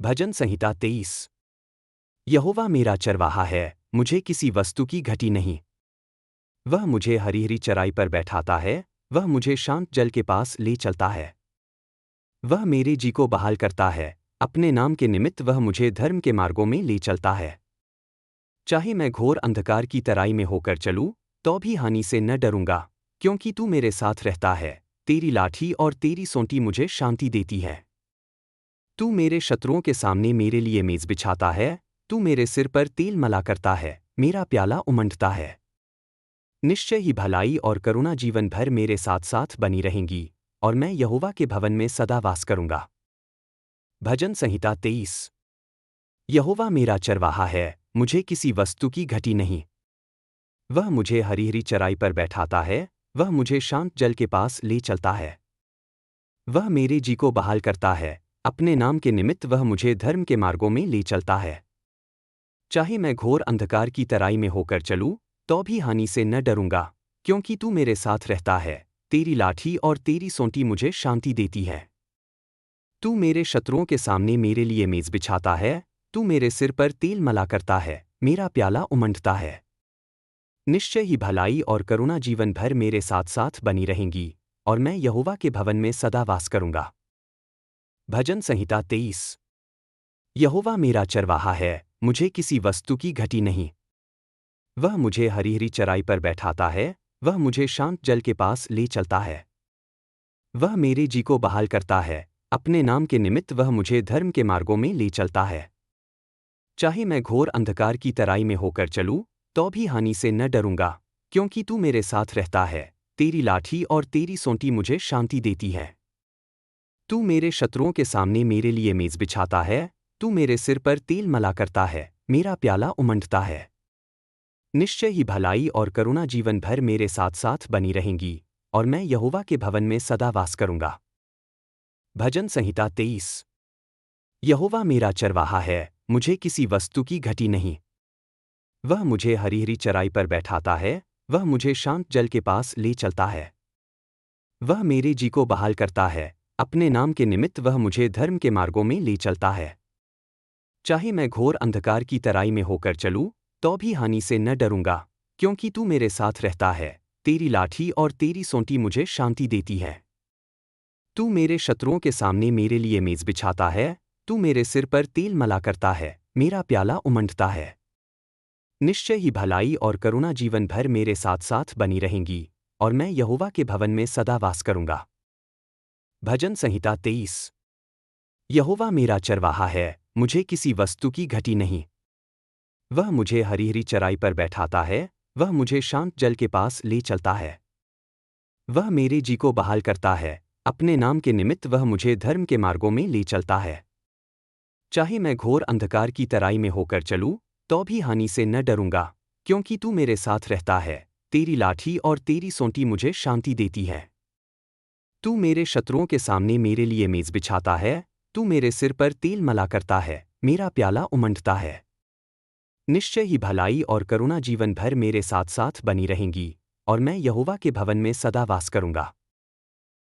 भजन संहिता 23। यहोवा मेरा चरवाहा है, मुझे किसी वस्तु की घटी नहीं। वह मुझे हरी हरी चराई पर बैठाता है, वह मुझे शांत जल के पास ले चलता है। वह मेरे जी को बहाल करता है, अपने नाम के निमित्त वह मुझे धर्म के मार्गों में ले चलता है। चाहे मैं घोर अंधकार की तराई में होकर चलूं, तो भी हानि से न डरूंगा, क्योंकि तू मेरे साथ रहता है। तेरी लाठी और तेरी सोंटी मुझे शांति देती है। तू मेरे शत्रुओं के सामने मेरे लिए मेज बिछाता है, तू मेरे सिर पर तेल मला करता है, मेरा प्याला उमंडता है। निश्चय ही भलाई और करुणा जीवन भर मेरे साथ साथ बनी रहेंगी, और मैं यहोवा के भवन में सदा वास करूंगा। भजन संहिता 23। यहोवा मेरा चरवाहा है, मुझे किसी वस्तु की घटी नहीं। वह मुझे हरी हरी चराई पर बैठाता है, वह मुझे शांत जल के पास ले चलता है। वह मेरे जी को बहाल करता है, अपने नाम के निमित्त वह मुझे धर्म के मार्गों में ले चलता है। चाहे मैं घोर अंधकार की तराई में होकर चलूं, तो भी हानि से न डरूंगा, क्योंकि तू मेरे साथ रहता है। तेरी लाठी और तेरी सोंटी मुझे शांति देती है। तू मेरे शत्रुओं के सामने मेरे लिए मेज बिछाता है, तू मेरे सिर पर तेल मला करता है, मेरा प्याला उमंडता है। निश्चय ही भलाई और करुणा जीवन भर मेरे साथ साथ बनी रहेंगी, और मैं यहोवा के भवन में सदा वास करूंगा। भजन संहिता 23। यहोवा मेरा चरवाहा है, मुझे किसी वस्तु की घटी नहीं। वह मुझे हरी हरी चराई पर बैठाता है, वह मुझे शांत जल के पास ले चलता है। वह मेरे जी को बहाल करता है, अपने नाम के निमित्त वह मुझे धर्म के मार्गों में ले चलता है। चाहे मैं घोर अंधकार की तराई में होकर चलूं, तो भी हानि से न डरूंगा, क्योंकि तू मेरे साथ रहता है। तेरी लाठी और तेरी सोंटी मुझे शांति देती है। तू मेरे शत्रुओं के सामने मेरे लिए मेज बिछाता है, तू मेरे सिर पर तेल मला करता है, मेरा प्याला उमंडता है। निश्चय ही भलाई और करुणा जीवन भर मेरे साथ साथ बनी रहेंगी, और मैं यहोवा के भवन में सदा वास करूंगा। भजन संहिता 23। यहोवा मेरा चरवाहा है, मुझे किसी वस्तु की घटी नहीं। वह मुझे हरी हरी चराई पर बैठाता है, वह मुझे शांत जल के पास ले चलता है। वह मेरे जी को बहाल करता है, अपने नाम के निमित्त वह मुझे धर्म के मार्गों में ले चलता है। चाहे मैं घोर अंधकार की तराई में होकर चलूं, तो भी हानि से न डरूंगा, क्योंकि तू मेरे साथ रहता है। तेरी लाठी और तेरी सोंटी मुझे शांति देती है। तू मेरे शत्रुओं के सामने मेरे लिए मेज बिछाता है, तू मेरे सिर पर तेल मला करता है, मेरा प्याला उमंडता है। निश्चय ही भलाई और करुणा जीवन भर मेरे साथ साथ बनी रहेंगी, और मैं यहोवा के भवन में सदा वास करूंगा। भजन संहिता 23। यहोवा मेरा चरवाहा है, मुझे किसी वस्तु की घटी नहीं। वह मुझे हरी हरी चराई पर बैठाता है, वह मुझे शांत जल के पास ले चलता है। वह मेरे जी को बहाल करता है, अपने नाम के निमित्त वह मुझे धर्म के मार्गों में ले चलता है। चाहे मैं घोर अंधकार की तराई में होकर चलूं, तो भी हानि से न डरूंगा, क्योंकि तू मेरे साथ रहता है। तेरी लाठी और तेरी सोंटी मुझे शांति देती है। तू मेरे शत्रुओं के सामने मेरे लिए मेज बिछाता है, तू मेरे सिर पर तेल मला करता है, मेरा प्याला उमंडता है। निश्चय ही भलाई और करुणा जीवन भर मेरे साथ साथ बनी रहेंगी, और मैं यहोवा के भवन में सदा वास करूंगा।